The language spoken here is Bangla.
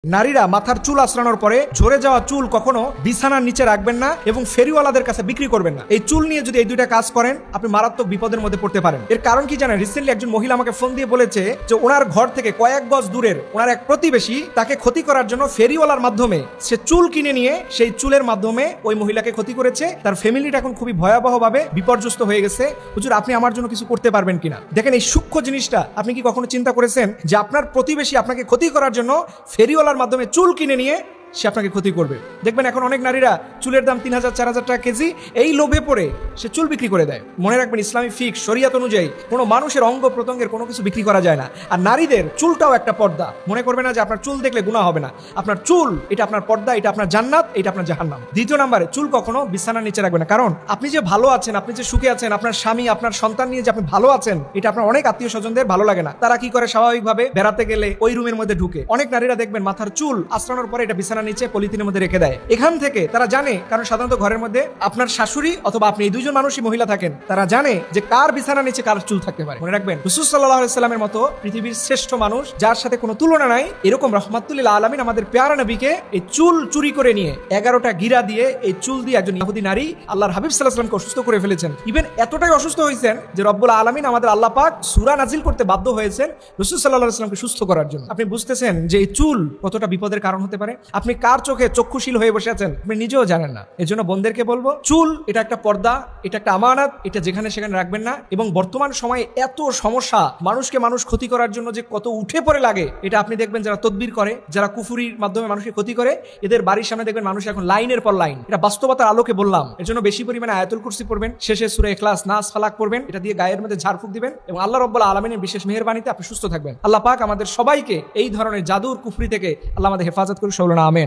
নারীরা মাথার চুল আঁচড়ানোর পরে ঝরে যাওয়া চুল কখনো বিছানার নিচে রাখবেন না এবং ফেরিওয়ালাদের কাছে বিক্রি করবেন না। এই চুল নিয়ে যদি এই দুইটা কাজ করেন আপনি মারাত্মক বিপদের মধ্যে পড়তে পারেন। এর কারণ কি জানেন? রিসেন্টলি একজন মহিলা আমাকে ফোন দিয়ে বলেছে যে ওনার ঘর থেকে কয়েক গজ দূরের ওনার এক প্রতিবেশী তাকে ক্ষতি করার জন্য ফেরিওয়ালার মাধ্যমে সে চুল কিনে নিয়ে সেই চুলের মাধ্যমে ওই মহিলাকে ক্ষতি করেছে। তার ফ্যামিলিটা এখন খুবই ভয়াবহভাবে বিপর্যস্ত হয়ে গেছে। হুজুর, আপনি আমার জন্য কিছু করতে পারবেন কিনা? দেখেন, এই সূক্ষ্ম জিনিসটা আপনি কি কখনো চিন্তা করেছেন যে আপনার প্রতিবেশী আপনাকে ক্ষতি করার জন্য ফেরিওয়ালার মাধ্যমে চুল কিনে নিয়ে সে আপনাকে ক্ষতি করবে? দেখবেন এখন অনেক নারীরা চুলের দাম ৩,০০০-৪,০০০ টাকা কেজি, এই লোভে পড়ে সে চুল বিক্রি করে দেয়। মনে রাখবেন, ইসলামী ফিকহ শরিয়াত অনুযায়ী কোনো মানুষের অঙ্গ প্রত্যঙ্গের কোনো কিছু বিক্রি করা যায় না। আর নারীদের চুলটাও একটা পর্দা। মনে করবে না যে আপনার চুল দেখলে গুনাহ হবে না। আপনার চুল এটা আপনার পর্দা, এটা আপনার জান্নাত, এটা আপনার জাহান্নাম। দ্বিতীয় নম্বরে, চুল কখনো বিছানার নিচে রাখবে না। কারণ আপনি যে ভালো আছেন, আপনি যে সুখে আছেন, আপনার স্বামী আপনার সন্তান নিয়ে যে আপনি ভালো আছেন, এটা আপনার অনেক আত্মীয় স্বজনদের ভালো লাগে না। তারা কি করে? স্বাভাবিকভাবে বেড়াতে গেলে ওই রুমের মধ্যে ঢুকে অনেক নারীরা দেখবেন মাথার চুল আঁচড়ানোর পরে এটা বিছানার নিচে পলিথিনের মধ্যে রেখে দেয়। এখান থেকে তারা জানে, কারণ সাধারণত ঘরের মধ্যে আপনার শাশুড়ি অথবা আপনি এই দুইজন মানুষই মহিলা থাকেন, তারা জানে যে কার বিছানার নিচে কার চুল থাকতে পারে। মনে রাখবেন, রাসূল সাল্লাল্লাহু আলাইহি ওয়াসাল্লামের মতো পৃথিবীর শ্রেষ্ঠ মানুষ, যার সাথে কোনো তুলনা নাই, এরকম রাহমাতুল লিল আলামিন আমাদের পেয়ারা নবীকে এই চুল চুরি করে নিয়ে 11টা গিরা দিয়ে এই চুল দিয়ে একজন ইহুদি নারী আল্লাহর হাবিব সাল্লাল্লাহু আলাইহি ওয়াসাল্লামকে অসুস্থ করে ফেলেছেন। ইভেন এতটাই অসুস্থ হয়েছেন যে রব্বুল আলামিন আমাদের আল্লাহ পাক সূরা নাজিল করতে বাধ্য হয়েছেন রাসূল সাল্লাল্লাহু আলাইহি ওয়াসাল্লামকে সুস্থ করার জন্য। আপনি বুঝতেছেন যে এই চুল কতটা বিপদের কারণ হতে পারে? আপনি কার চোখে চক্ষুশীল হয়ে বসে আছেন আপনি নিজেও জানেন না। এর জন্য বোনদেরকে বলবো, চুল এটা একটা পর্দা, এটা একটা আমানত, এটা যেখানে সেখানে রাখবেন না। এবং বর্তমান সময়ে এত সমস্যা, মানুষকে মানুষ ক্ষতি করার জন্য যে কত উঠে পড়ে লাগে, এটা আপনি দেখবেন যারা তদবির করে, যারা কুফুরির মাধ্যমে মানুষকে ক্ষতি করে, এদের বাড়ির সামনে দেখবেন মানুষ এখন লাইনের পর লাইন। এটা বাস্তবতার আলোকে বললাম। এর জন্য বেশি পরিমাণে আয়াতুল কুরসি পড়বেন, শেষে সূরা ইখলাস, নাস, ফালাক পড়বেন, এটা দিয়ে গায়ের মধ্যে ঝাড়ফুঁক দিবেন এবং আল্লাহ রাব্বুল আলামিনের বিশেষ মেহেরবানিতে আপনি সুস্থ থাকবেন। আল্লাহ পাক আমাদের সবাইকে এই ধরনের জাদুর কুফরি থেকে আল্লাহ আমাদের হেফাজত করে। সকলে আমিন।